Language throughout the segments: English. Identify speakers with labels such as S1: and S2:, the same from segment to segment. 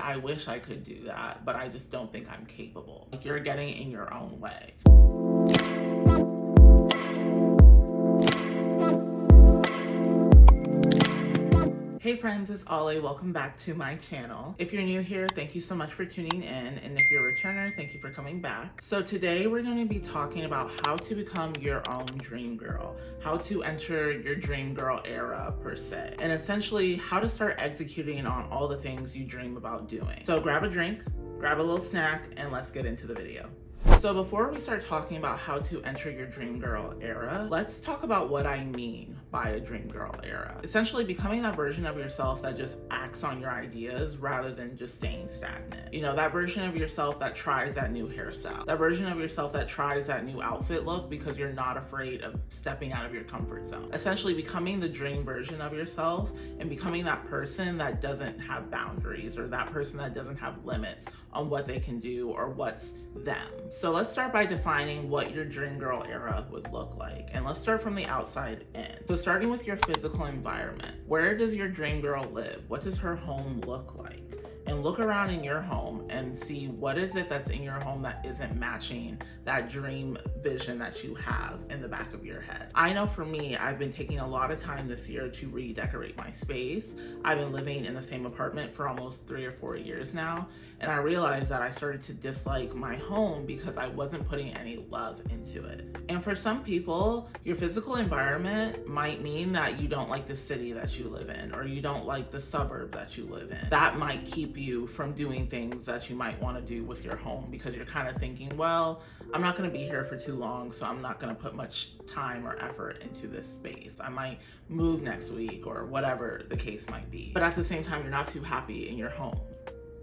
S1: I wish I could do that, but I just don't think I'm capable. Like, you're getting in your own way. Hey friends, it's Ollie. Welcome back to my channel. If you're new here, thank you so much for tuning in. And if you're a returner, thank you for coming back. So today we're going to be talking about how to become your own dream girl, how to enter your dream girl era per se, and essentially how to start executing on all the things you dream about doing. So grab a drink, grab a little snack, and let's get into the video. So before we start talking about how to enter your dream girl era, let's talk about what I mean by a dream girl era. Essentially becoming that version of yourself that just acts on your ideas rather than just staying stagnant. You know, that version of yourself that tries that new hairstyle, that version of yourself that tries that new outfit look because you're not afraid of stepping out of your comfort zone. Essentially becoming the dream version of yourself and becoming that person that doesn't have boundaries, or that person that doesn't have limits on what they can do or what's them. So let's start by defining what your dream girl era would look like. And let's start from the outside in. So starting with your physical environment. Where does your dream girl live? What does her home look like? And look around in your home and see what is it that's in your home that isn't matching that dream vision that you have in the back of your head. I know for me, I've been taking a lot of time this year to redecorate my space. I've been living in the same apartment for almost 3 or 4 years now, and I realized that I started to dislike my home because I wasn't putting any love into it. And for some people, your physical environment might mean that you don't like the city that you live in, or you don't like the suburb that you live in. That might keep you from doing things that you might want to do with your home because you're kind of thinking, well, I'm not going to be here for too long, so I'm not going to put much time or effort into this space. I might move next week or whatever the case might be. But at the same time, you're not too happy in your home.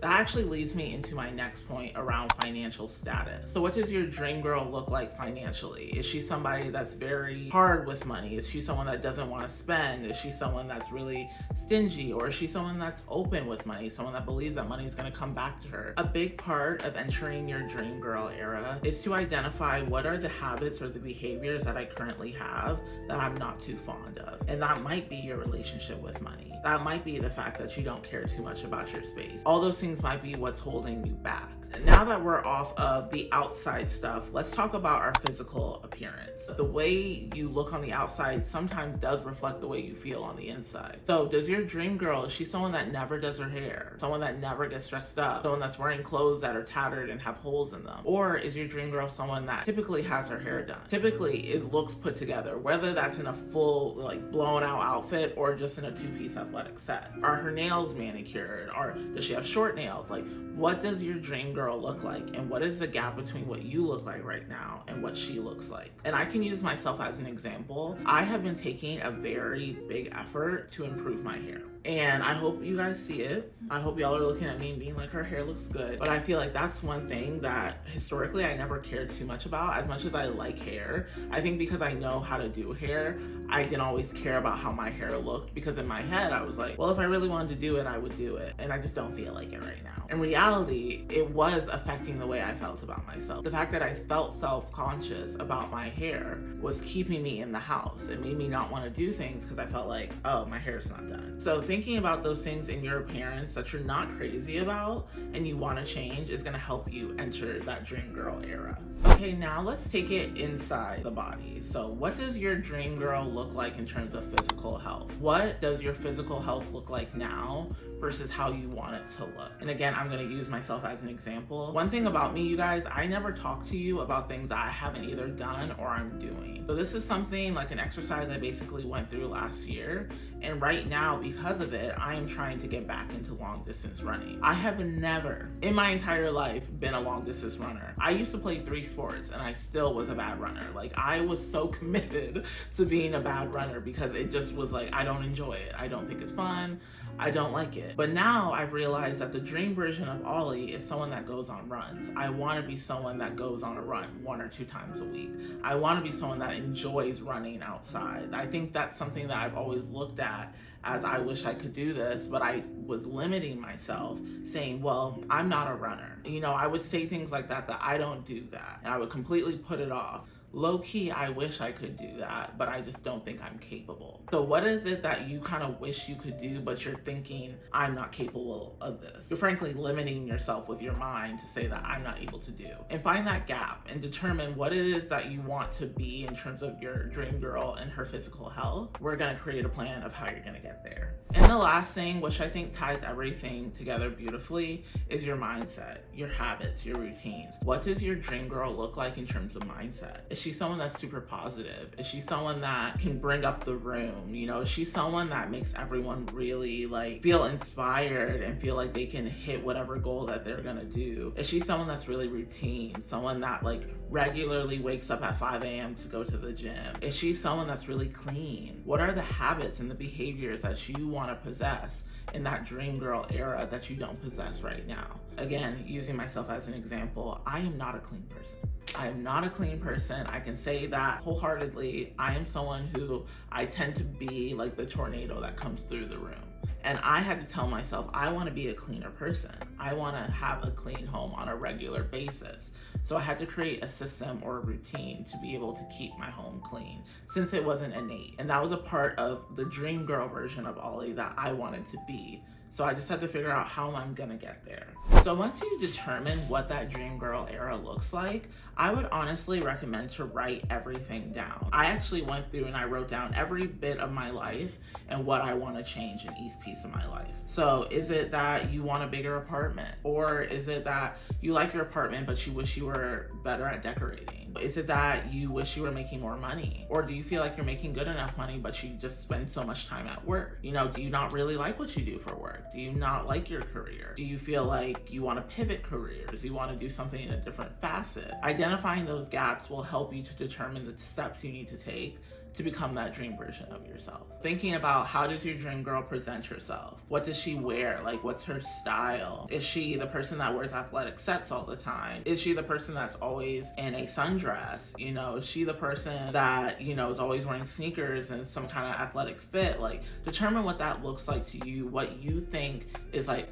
S1: That actually leads me into my next point around financial status. So what does your dream girl look like financially? Is she somebody that's very hard with money? Is she someone that doesn't want to spend? Is she someone that's really stingy? Or is she someone that's open with money? Someone that believes that money is going to come back to her? A big part of entering your dream girl era is to identify what are the habits or the behaviors that I currently have that I'm not too fond of. And that might be your relationship with money. That might be the fact that you don't care too much about your space. All those things might be what's holding you back. Now that we're off of the outside stuff, let's talk about our physical appearance. The way you look on the outside sometimes does reflect the way you feel on the inside. So does your dream girl, is she someone that never does her hair? Someone that never gets dressed up? Someone that's wearing clothes that are tattered and have holes in them? Or is your dream girl someone that typically has her hair done? Typically it looks put together, whether that's in a full like blown out outfit or just in a two-piece athletic set. Are her nails manicured? Or does she have short nails? Like, what does your dream girl look like, and what is the gap between what you look like right now and what she looks like? And I can use myself as an example. I have been taking a very big effort to improve my hair, and I hope you guys see it. I hope y'all are looking at me and being like, her hair looks good. But I feel like that's one thing that historically I never cared too much about. As much as I like hair, I think because I know how to do hair, I didn't always care about how my hair looked, because in my head I was like, well, if I really wanted to do it, I would do it, and I just don't feel like it right now. In reality, it was affecting the way I felt about myself. The fact that I felt self-conscious about my hair was keeping me in the house. It made me not want to do things because I felt like, oh, my hair's not done. So thinking about those things in your appearance that you're not crazy about and you want to change is going to help you enter that dream girl era. Okay, now let's take it inside the body. So what does your dream girl look like in terms of physical health? What does your physical health look like now versus how you want it to look? And again, I'm going to use myself as an example. One thing about me, you guys, I never talk to you about things I haven't either done or I'm doing. So this is something like an exercise I basically went through last year. And right now, because of it, I am trying to get back into long distance running. I have never in my entire life been a long distance runner. I used to play 3 sports and I still was a bad runner. Like, I was so committed to being a bad runner because it just was like, I don't enjoy it. I don't think it's fun. I don't like it. But now I've realized that the dream version of Ollie is someone that goes on runs. I want to be someone that goes on a run 1 or 2 times a week. I want to be someone that enjoys running outside. I think that's something that I've always looked at as I wish I could do this, but I was limiting myself, saying, well, I'm not a runner. You know, I would say things like that I don't do that. And I would completely put it off. low key, I wish I could do that, but I just don't think I'm capable. So what is it that you kind of wish you could do, but you're thinking, I'm not capable of this? You're frankly limiting yourself with your mind to say that I'm not able to do. And find that gap and determine what it is that you want to be in terms of your dream girl and her physical health. We're gonna create a plan of how you're gonna get there. And the last thing, which I think ties everything together beautifully, is your mindset, your habits, your routines. What does your dream girl look like in terms of mindset? Is she someone that's super positive? Is she someone that can bring up the room? You know, is she someone that makes everyone really like feel inspired and feel like they can hit whatever goal that they're gonna do? Is she someone that's really routine? Someone that like regularly wakes up at 5 a.m. to go to the gym? Is she someone that's really clean? What are the habits and the behaviors that you want to possess in that dream girl era that you don't possess right now? Again, using myself as an example, I am not a clean person. I am not a clean person. I can say that wholeheartedly. I am someone who I tend to be like the tornado that comes through the room. And I had to tell myself, I want to be a cleaner person. I want to have a clean home on a regular basis. So I had to create a system or a routine to be able to keep my home clean since it wasn't innate. And that was a part of the dream girl version of Ollie that I wanted to be. So I just had to figure out how I'm gonna get there. So once you determine what that dream girl era looks like, I would honestly recommend to write everything down. I actually went through and I wrote down every bit of my life and what I want to change in each piece of my life. So is it that you want a bigger apartment? Or is it that you like your apartment but you wish you were better at decorating? Is it that you wish you were making more money? Or do you feel like you're making good enough money but you just spend so much time at work? You know, do you not really like what you do for work? Do you not like your career? Do you feel like you want to pivot careers? You want to do something in a different facet? Identifying those gaps will help you to determine the steps you need to take to become that dream version of yourself. Thinking about, how does your dream girl present herself? What does she wear? Like, what's her style? Is she the person that wears athletic sets all the time? Is she the person that's always in a sundress? You know, is she the person that, you know, is always wearing sneakers and some kind of athletic fit? Like, determine what that looks like to you, what you think is like,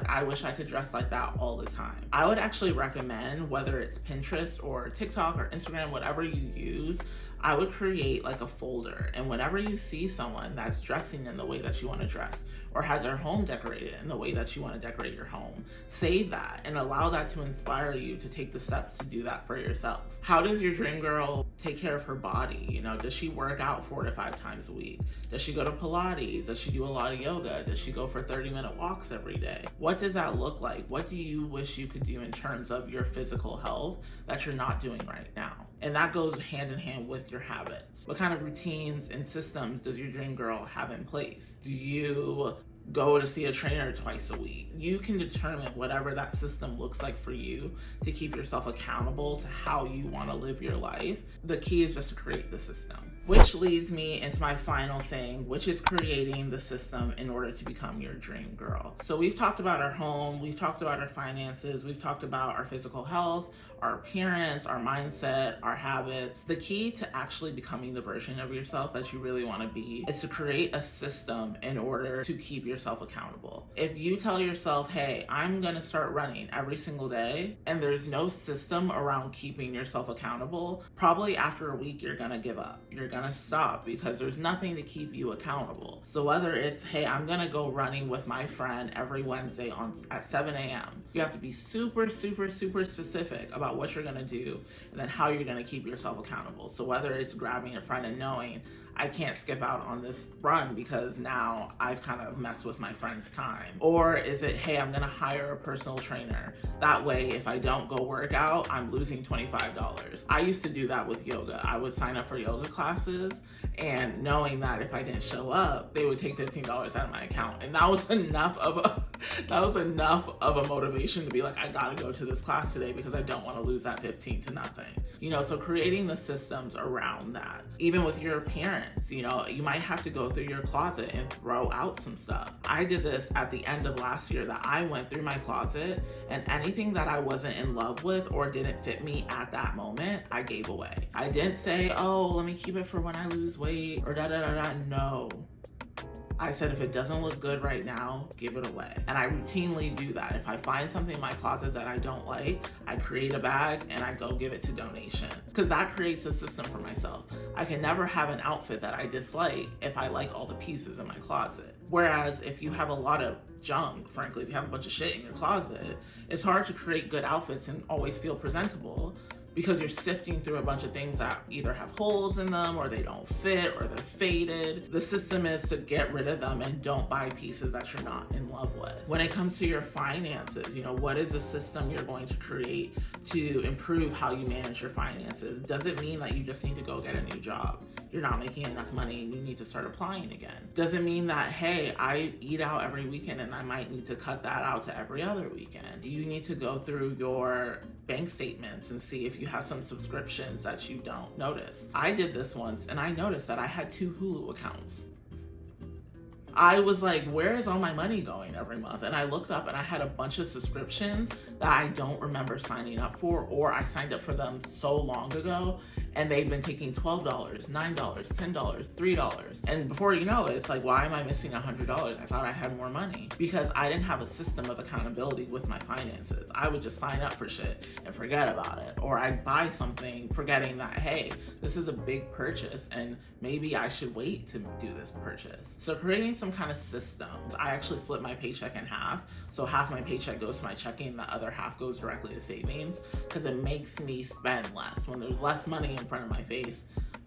S1: I wish I could dress like that all the time. I would actually recommend, whether it's Pinterest or TikTok or Instagram, whatever you use, I would create like a folder, and whenever you see someone that's dressing in the way that you want to dress or has their home decorated in the way that you want to decorate your home, save that and allow that to inspire you to take the steps to do that for yourself. How does your dream girl take care of her body? You know, does she work out 4 to 5 times a week? Does she go to Pilates? Does she do a lot of yoga? Does she go for 30-minute walks every day? What does that look like? What do you wish you could do in terms of your physical health that you're not doing right now? And that goes hand in hand with your habits. What kind of routines and systems does your dream girl have in place? Do you go to see a trainer twice a week? You can determine whatever that system looks like for you to keep yourself accountable to how you want to live your life. The key is just to create the system. Which leads me into my final thing, which is creating the system in order to become your dream girl. So we've talked about our home, we've talked about our finances, we've talked about our physical health, our appearance, our mindset, our habits. The key to actually becoming the version of yourself that you really want to be is to create a system in order to keep yourself accountable. If you tell yourself, hey, I'm going to start running every single day, and there's no system around keeping yourself accountable, probably after a week you're going to give up. You're going to stop because there's nothing to keep you accountable. So whether it's, hey, I'm going to go running with my friend every Wednesday at 7 a.m., you have to be super, super, super specific about what you're going to do and then how you're going to keep yourself accountable. So whether it's grabbing a friend and knowing, I can't skip out on this run because now I've kind of messed with my friend's time. Or is it, hey, I'm gonna hire a personal trainer. That way, if I don't go work out, I'm losing $25. I used to do that with yoga. I would sign up for yoga classes and knowing that if I didn't show up, they would take $15 out of my account. And that was enough of a motivation to be like, I gotta go to this class today because I don't want to lose that 15 to nothing. You know, so creating the systems around that. Even with your appearance, you know, you might have to go through your closet and throw out some stuff. I did this at the end of last year, that I went through my closet and anything that I wasn't in love with or didn't fit me at that moment, I gave away. I didn't say, oh, let me keep it for when I lose weight or da da da da. No. I said, if it doesn't look good right now, give it away. And I routinely do that. If I find something in my closet that I don't like, I create a bag and I go give it to donation, because that creates a system for myself. I can never have an outfit that I dislike if I like all the pieces in my closet. Whereas if you have a lot of junk, frankly, if you have a bunch of shit in your closet, it's hard to create good outfits and always feel presentable, because you're sifting through a bunch of things that either have holes in them or they don't fit or they're faded. The system is to get rid of them and don't buy pieces that you're not in love with. When it comes to your finances, what is the system you're going to create to improve how you manage your finances? Does it mean that you just need to go get a new job? You're not making enough money and you need to start applying again. Does it mean that, hey, I eat out every weekend and I might need to cut that out to every other weekend? Do you need to go through your bank statements and see if you have some subscriptions that you don't notice? I did this once and I noticed that I had 2 Hulu accounts. I was like, where is all my money going every month? And I looked up and I had a bunch of subscriptions that I don't remember signing up for, or I signed up for them so long ago and they've been taking $12, $9, $10, $3. And before you know it, it's like, why am I missing $100? I thought I had more money, because I didn't have a system of accountability with my finances. I would just sign up for shit and forget about it. Or I'd buy something forgetting that, hey, this is a big purchase and maybe I should wait to do this purchase. So creating some kind of systems. I actually split my paycheck in half. So half my paycheck goes to my checking, the other half goes directly to savings, because it makes me spend less. When there's less money in front of my face,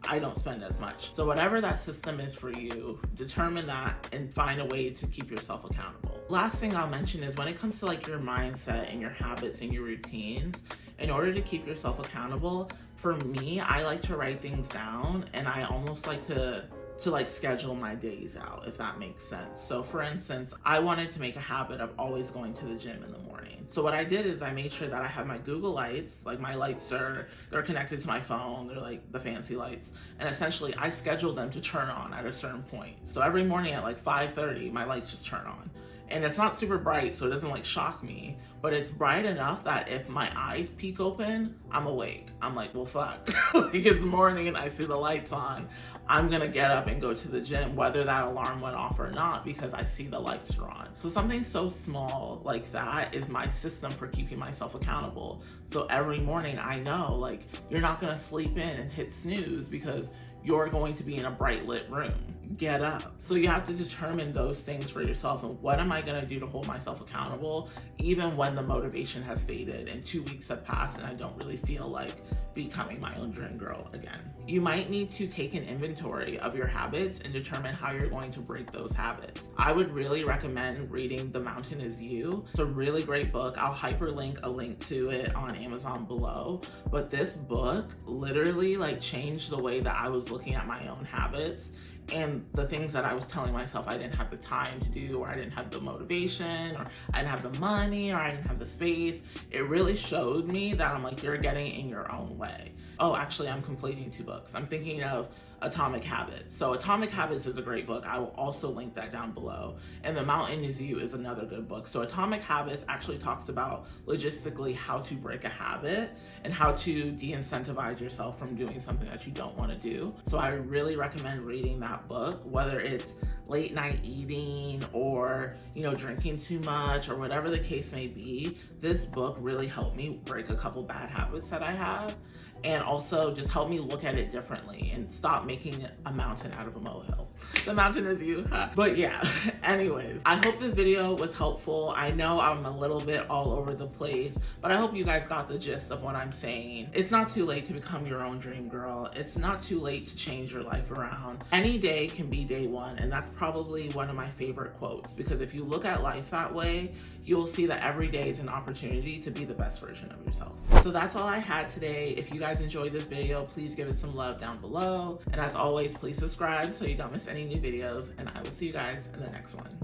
S1: I don't spend as much. So whatever that system is for you, determine that and find a way to keep yourself accountable. Last thing I'll mention is when it comes to like your mindset and your habits and your routines, in order to keep yourself accountable, for me, I like to write things down, and I almost like to like schedule my days out, if that makes sense. So for instance, I wanted to make a habit of always going to the gym in the morning. So what I did is I made sure that I have my Google lights, like my lights they're connected to my phone, they're like the fancy lights. And essentially I scheduled them to turn on at a certain point. So every morning at like 5:30, my lights just turn on. And it's not super bright, so it doesn't like shock me, but it's bright enough that if my eyes peek open, I'm awake. I'm like, well, fuck. Like, it's morning and I see the lights on. I'm gonna get up and go to the gym, whether that alarm went off or not, because I see the lights are on. So something so small like that is my system for keeping myself accountable. So every morning I know, like, you're not gonna sleep in and hit snooze because you're going to be in a bright lit room. Get up. So you have to determine those things for yourself, and what am I gonna do to hold myself accountable even when the motivation has faded and 2 weeks have passed and I don't really feel like becoming my own dream girl again. You might need to take an inventory of your habits and determine how you're going to break those habits. I would really recommend reading The Mountain Is You. It's a really great book. I'll hyperlink a link to it on Amazon below. But this book literally like changed the way that I was looking at my own habits and the things that I was telling myself I didn't have the time to do, or I didn't have the motivation, or I didn't have the money, or I didn't have the space. It really showed me that I'm like, you're getting in your own way. Oh, actually, I'm conflating 2 books. I'm thinking of Atomic Habits. So Atomic Habits is a great book. I will also link that down below. And The Mountain Is You is another good book. So Atomic Habits actually talks about logistically how to break a habit and how to de-incentivize yourself from doing something that you don't want to do. So I really recommend reading that book, whether it's late night eating or, drinking too much or whatever the case may be. This book really helped me break a couple bad habits that I have, and also just help me look at it differently and stop making a mountain out of a molehill. The mountain is you. But yeah, anyways, I hope this video was helpful. I know I'm a little bit all over the place, but I hope you guys got the gist of what I'm saying. It's not too late to become your own dream girl. It's not too late to change your life around. Any day can be day one, and that's probably one of my favorite quotes, because if you look at life that way, you will see that every day is an opportunity to be the best version of yourself. So that's all I had today. If you guys enjoyed this video, please give it some love down below. And as always, please subscribe so you don't miss any new videos, and I will see you guys in the next one.